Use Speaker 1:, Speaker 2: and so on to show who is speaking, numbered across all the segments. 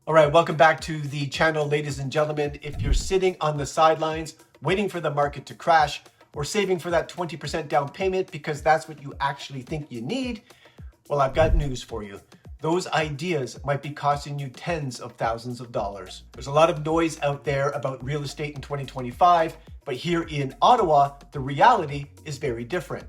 Speaker 1: All right, welcome back to the channel, ladies and gentlemen. If you're sitting on the sidelines, waiting for the market to crash, or saving for that 20% down payment because that's what you actually think you need, well, I've got news for you. Those ideas might be costing you tens of thousands of dollars. There's a lot of noise out there about real estate in 2025, but here in Ottawa, the reality is very different.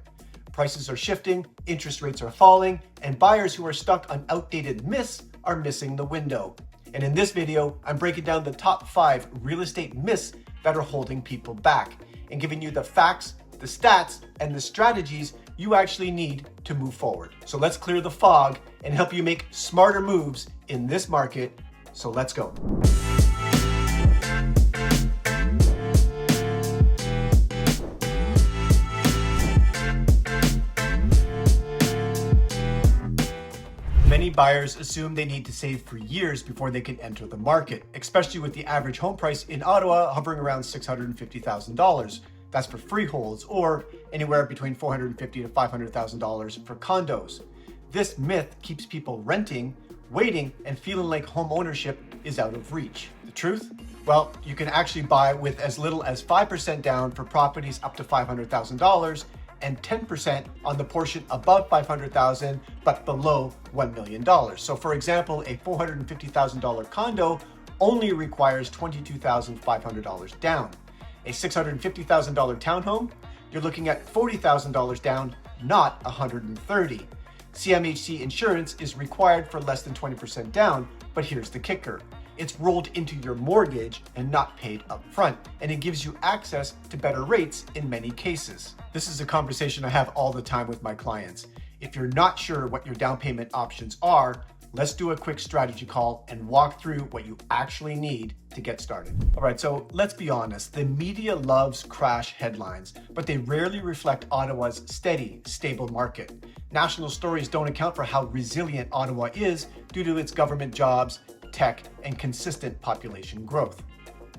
Speaker 1: Prices are shifting, interest rates are falling, and buyers who are stuck on outdated myths are missing the window. And in this video, I'm breaking down the top 5 real estate myths that are holding people back and giving you the facts, the stats, and the strategies you actually need to move forward. So let's clear the fog and help you make smarter moves in this market. So let's go. Many buyers assume they need to save for years before they can enter the market, especially with the average home price in Ottawa hovering around $650,000. That's for freeholds, or anywhere between $450,000 to $500,000 for condos. This myth keeps people renting, waiting, and feeling like home ownership is out of reach. The truth? Well, you can actually buy with as little as 5% down for properties up to $500,000 and 10% on the portion above $500,000 but below $1 million. So for example, a $450,000 condo only requires $22,500 down. A $650,000 townhome, you're looking at $40,000 down, not $130,000. CMHC insurance is required for less than 20% down, but here's the kicker. It's rolled into your mortgage and not paid up front, and it gives you access to better rates in many cases. This is a conversation I have all the time with my clients. If you're not sure what your down payment options are, let's do a quick strategy call and walk through what you actually need to get started. All right, so let's be honest. The media loves crash headlines, but they rarely reflect Ottawa's steady, stable market. National stories don't account for how resilient Ottawa is due to its government jobs, tech, and consistent population growth.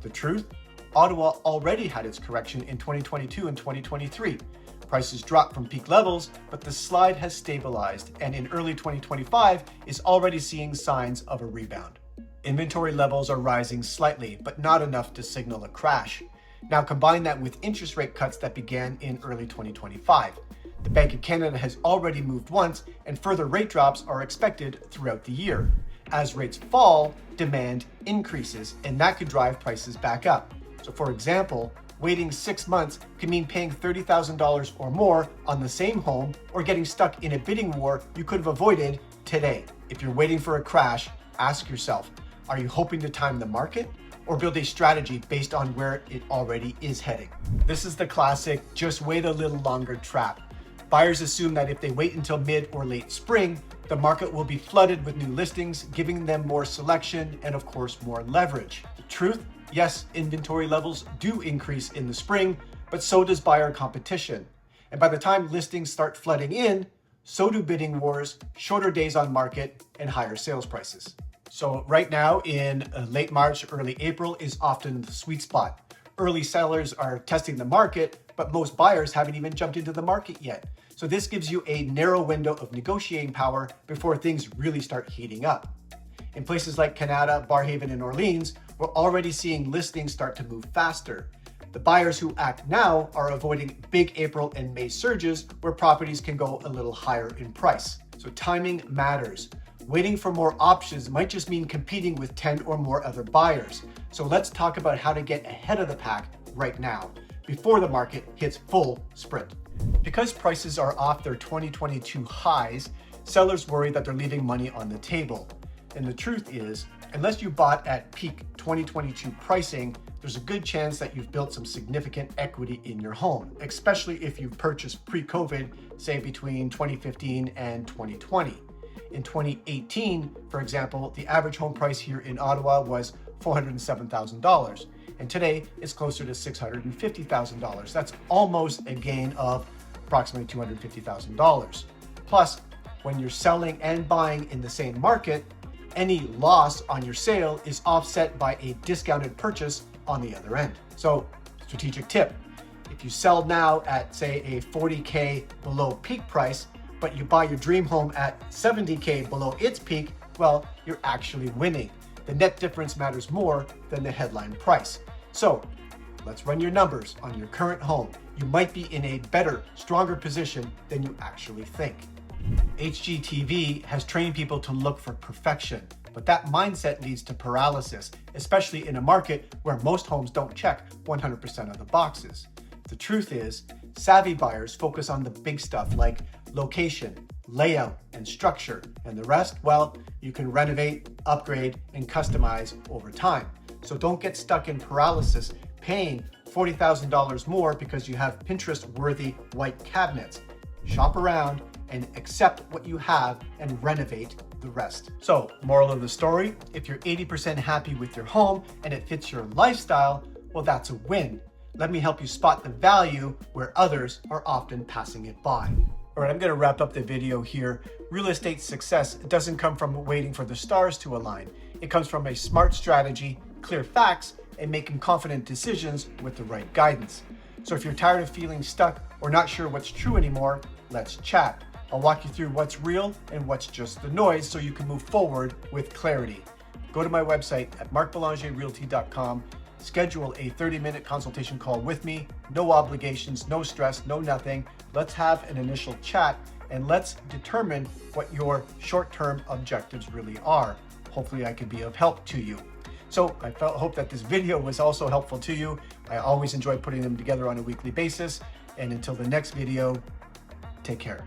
Speaker 1: The truth? Ottawa already had its correction in 2022 and 2023. Prices dropped from peak levels, but the slide has stabilized, and in early 2025 is already seeing signs of a rebound. Inventory levels are rising slightly, but not enough to signal a crash. Now combine that with interest rate cuts that began in early 2025. The Bank of Canada has already moved once, and further rate drops are expected throughout the year. As rates fall, demand increases, and that could drive prices back up. So for example, waiting 6 months could mean paying $30,000 or more on the same home, or getting stuck in a bidding war you could have avoided today. If you're waiting for a crash, ask yourself, are you hoping to time the market or build a strategy based on where it already is heading? This is the classic just wait a little longer trap. Buyers assume that if they wait until mid or late spring, the market will be flooded with new listings, giving them more selection and of course more leverage. The truth? Yes, inventory levels do increase in the spring, but so does buyer competition. And by the time listings start flooding in, so do bidding wars, shorter days on market, and higher sales prices. So right now in late March, early April is often the sweet spot. Early sellers are testing the market, but most buyers haven't even jumped into the market yet. So this gives you a narrow window of negotiating power before things really start heating up. In places like Canada, Barrhaven, and Orleans, we're already seeing listings start to move faster. The buyers who act now are avoiding big April and May surges where properties can go a little higher in price. So timing matters. Waiting for more options might just mean competing with 10 or more other buyers. So let's talk about how to get ahead of the pack right now, before the market hits full sprint. Because prices are off their 2022 highs, sellers worry that they're leaving money on the table. And the truth is, unless you bought at peak 2022 pricing, there's a good chance that you've built some significant equity in your home, especially if you've purchased pre-COVID, say between 2015 and 2020. In 2018, for example, the average home price here in Ottawa was $407,000. And today it's closer to $650,000. That's almost a gain of approximately $250,000. Plus, when you're selling and buying in the same market, any loss on your sale is offset by a discounted purchase on the other end. So, strategic tip, if you sell now at say a $40K below peak price, but you buy your dream home at $70K below its peak, well, you're actually winning. The net difference matters more than the headline price. So let's run your numbers on your current home. You might be in a better, stronger position than you actually think. HGTV has trained people to look for perfection, but that mindset leads to paralysis, especially in a market where most homes don't check 100% of the boxes. The truth is, savvy buyers focus on the big stuff like location, layout, and structure, and the rest, well, you can renovate, upgrade, and customize over time. So don't get stuck in paralysis paying $40,000 more because you have Pinterest-worthy white cabinets. Shop around and accept what you have and renovate the rest. So, moral of the story, if you're 80% happy with your home and it fits your lifestyle, well, that's a win. Let me help you spot the value where others are often passing it by. All right, I'm going to wrap up the video here. Real estate success doesn't come from waiting for the stars to align. It comes from a smart strategy, clear facts, and making confident decisions with the right guidance. So if you're tired of feeling stuck or not sure what's true anymore, let's chat. I'll walk you through what's real and what's just the noise so you can move forward with clarity. Go to my website at markbelangerrealty.com. Schedule a 30-minute consultation call with me. No obligations, no stress, no nothing. Let's have an initial chat and let's determine what your short-term objectives really are. Hopefully I can be of help to you. So I hope that this video was also helpful to you. I always enjoy putting them together on a weekly basis. And until the next video, take care.